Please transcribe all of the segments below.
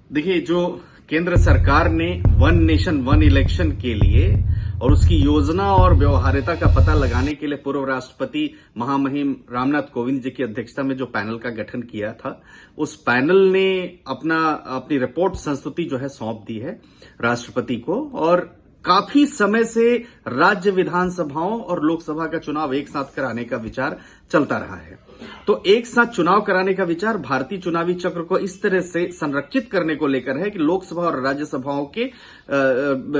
देखिए, जो केंद्र सरकार ने वन नेशन वन इलेक्शन के लिए और उसकी योजना और व्यवहार्यता का पता लगाने के लिए पूर्व राष्ट्रपति महामहिम रामनाथ कोविंद जी की अध्यक्षता में जो पैनल का गठन किया था, उस पैनल ने अपनी रिपोर्ट संस्तुति जो है सौंप दी है राष्ट्रपति को। और काफी समय से राज्य विधानसभाओं और लोकसभा का चुनाव एक साथ कराने का विचार चलता रहा है। तो एक साथ चुनाव कराने का विचार भारतीय चुनावी चक्र को इस तरह से संरक्षित करने को लेकर है कि लोकसभा और राज्यसभाओं के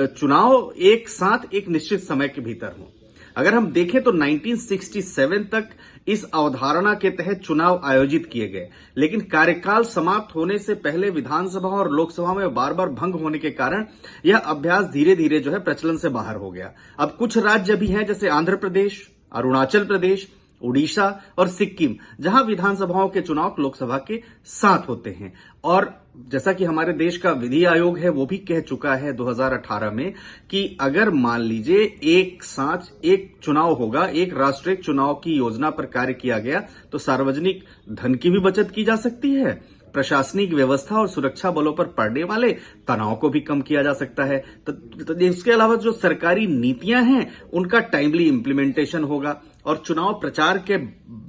चुनाव एक साथ एक निश्चित समय के भीतर हो। अगर हम देखें तो 1967 तक इस अवधारणा के तहत चुनाव आयोजित किए गए, लेकिन कार्यकाल समाप्त होने से पहले विधानसभा और लोकसभा में बार बार भंग होने के कारण यह अभ्यास धीरे धीरे जो है प्रचलन से बाहर हो गया। अब कुछ राज्य भी हैं जैसे आंध्र प्रदेश, अरुणाचल प्रदेश, उड़ीसा और सिक्किम, जहां विधानसभाओं के चुनाव लोकसभा के साथ होते हैं। और जैसा कि हमारे देश का विधि आयोग है वो भी कह चुका है 2018 में कि अगर मान लीजिए एक साथ एक चुनाव होगा, एक राष्ट्रीय चुनाव की योजना पर कार्य किया गया, तो सार्वजनिक धन की भी बचत की जा सकती है, प्रशासनिक व्यवस्था और सुरक्षा बलों पर पड़ने वाले तनाव को भी कम किया जा सकता है। तो इसके अलावा जो सरकारी नीतियां हैं उनका टाइमली इंप्लीमेंटेशन होगा और चुनाव प्रचार के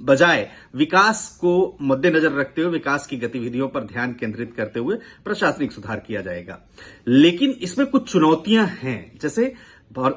बजाय विकास को मद्देनजर रखते हुए विकास की गतिविधियों पर ध्यान केंद्रित करते हुए प्रशासनिक सुधार किया जाएगा। लेकिन इसमें कुछ चुनौतियां हैं, जैसे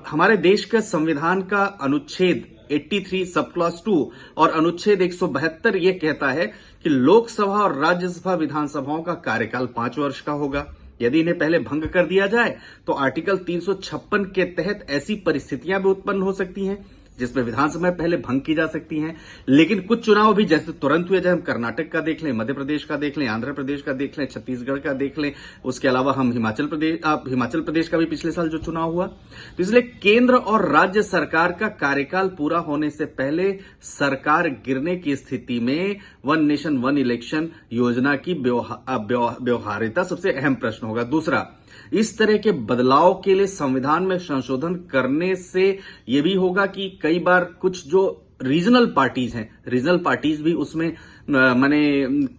हमारे देश का संविधान का अनुच्छेद 83 सब क्लॉज 2 और अनुच्छेद 172 यह कहता है कि लोकसभा और राज्यसभा विधानसभाओं का कार्यकाल 5 वर्ष का होगा। यदि इन्हें पहले भंग कर दिया जाए तो आर्टिकल 356 के तहत ऐसी परिस्थितियां भी उत्पन्न हो सकती हैं जिसमें विधानसभा पहले भंग की जा सकती हैं। लेकिन कुछ चुनाव भी जैसे तुरंत हुए, जैसे हम कर्नाटक का देख लें, मध्य प्रदेश का देख लें, आंध्र प्रदेश का देख लें, छत्तीसगढ़ का देख लें, उसके अलावा हम हिमाचल प्रदेश का भी पिछले साल जो चुनाव हुआ। तो इसलिए केंद्र और राज्य सरकार का कार्यकाल पूरा होने से पहले सरकार गिरने की स्थिति में वन नेशन वन इलेक्शन योजना की व्यवहार्यता सबसे अहम प्रश्न होगा। दूसरा, इस तरह के बदलाव के लिए संविधान में संशोधन करने से यह भी होगा कि कई बार कुछ जो रीजनल पार्टीज भी उसमें माने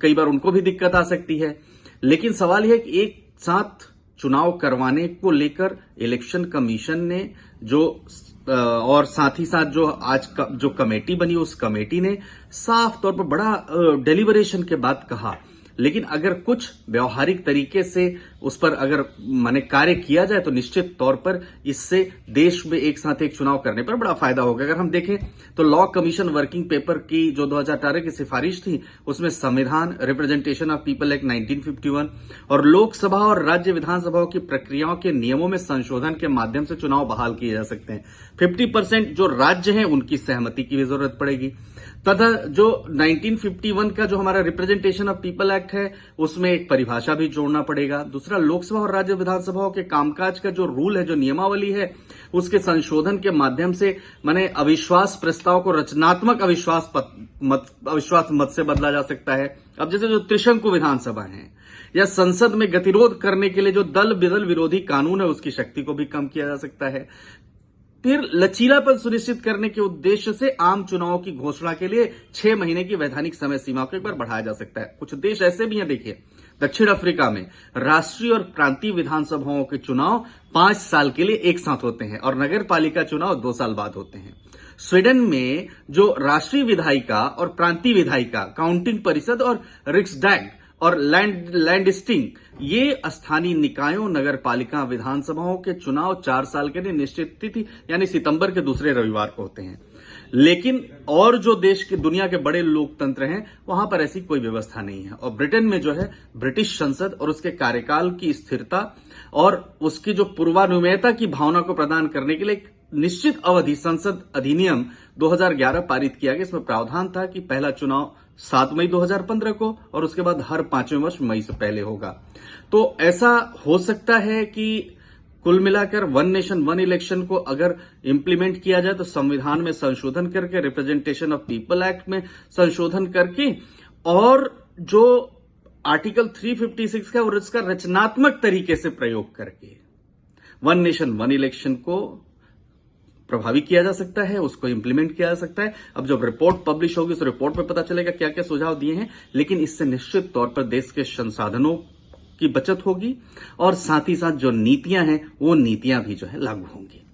कई बार उनको भी दिक्कत आ सकती है। लेकिन सवाल यह है कि एक साथ चुनाव करवाने को लेकर इलेक्शन कमीशन ने और साथ ही साथ जो आज जो कमेटी बनी उस कमेटी ने साफ तौर पर बड़ा डेलिबरेशन के बाद कहा। लेकिन अगर कुछ व्यवहारिक तरीके से उस पर अगर माने कार्य किया जाए तो निश्चित तौर पर इससे देश में एक साथ एक चुनाव करने पर बड़ा फायदा होगा। अगर हम देखें तो लॉ कमीशन वर्किंग पेपर की जो 2018 की सिफारिश थी उसमें संविधान, रिप्रेजेंटेशन ऑफ पीपल एक्ट 1951 और लोकसभा और राज्य विधानसभाओं की प्रक्रियाओं के नियमों में संशोधन के माध्यम से चुनाव बहाल किए जा सकते हैं। 50% जो राज्य हैं उनकी सहमति की भी जरूरत पड़ेगी। तथा जो 1951 का जो हमारा रिप्रेजेंटेशन ऑफ पीपल एक्ट है उसमें एक परिभाषा भी जोड़ना पड़ेगा। दूसरा, लोकसभा और राज्य विधानसभाओं के कामकाज का जो रूल है, जो नियमावली है, उसके संशोधन के माध्यम से माने अविश्वास प्रस्ताव को रचनात्मक अविश्वास मत से बदला जा सकता है। अब जैसे जो त्रिशंकु विधानसभा है या संसद में गतिरोध करने के लिए जो दल बदल विरोधी कानून है उसकी शक्ति को भी कम किया जा सकता है। फिर लचीलापन सुनिश्चित करने के उद्देश्य से आम चुनावों की घोषणा के लिए 6 महीने की वैधानिक समय सीमा को एक बार बढ़ाया जा सकता है। कुछ देश ऐसे भी हैं, देखिए दक्षिण अफ्रीका में राष्ट्रीय और प्रांतीय विधानसभाओं के चुनाव 5 साल के लिए एक साथ होते हैं और नगर पालिका चुनाव 2 साल बाद होते हैं। स्वीडन में जो राष्ट्रीय विधायिका और प्रांतीय विधायिका, काउंटिंग परिषद और रिक्सडैग और लैंडस्टिंग, ये स्थानीय निकायों, नगर पालिका विधानसभाओं के चुनाव 4 साल के लिए निश्चित तिथि यानी सितंबर के दूसरे रविवार को होते हैं। लेकिन और जो देश के दुनिया के बड़े लोकतंत्र हैं वहां पर ऐसी कोई व्यवस्था नहीं है। और ब्रिटेन में जो है ब्रिटिश संसद और उसके कार्यकाल की स्थिरता और उसकी जो पूर्वानुमेयता की भावना को प्रदान करने के लिए एक निश्चित अवधि संसद अधिनियम 2011 पारित किया गया। इसमें प्रावधान था कि पहला चुनाव 7 मई 2015 को और उसके बाद हर 5वें वर्ष मई से पहले होगा। तो ऐसा हो सकता है कि कुल मिलाकर वन नेशन वन इलेक्शन को अगर इंप्लीमेंट किया जाए तो संविधान में संशोधन करके, रिप्रेजेंटेशन ऑफ पीपल एक्ट में संशोधन करके और जो आर्टिकल 356 का और उसका रचनात्मक तरीके से प्रयोग करके वन नेशन वन इलेक्शन को प्रभावी किया जा सकता है, उसको इंप्लीमेंट किया जा सकता है। अब जब रिपोर्ट पब्लिश होगी उस रिपोर्ट में पता चलेगा क्या क्या सुझाव दिए हैं। लेकिन इससे निश्चित तौर पर देश के संसाधनों की बचत होगी और साथ ही साथ जो नीतियां हैं वो नीतियां भी जो है लागू होंगी।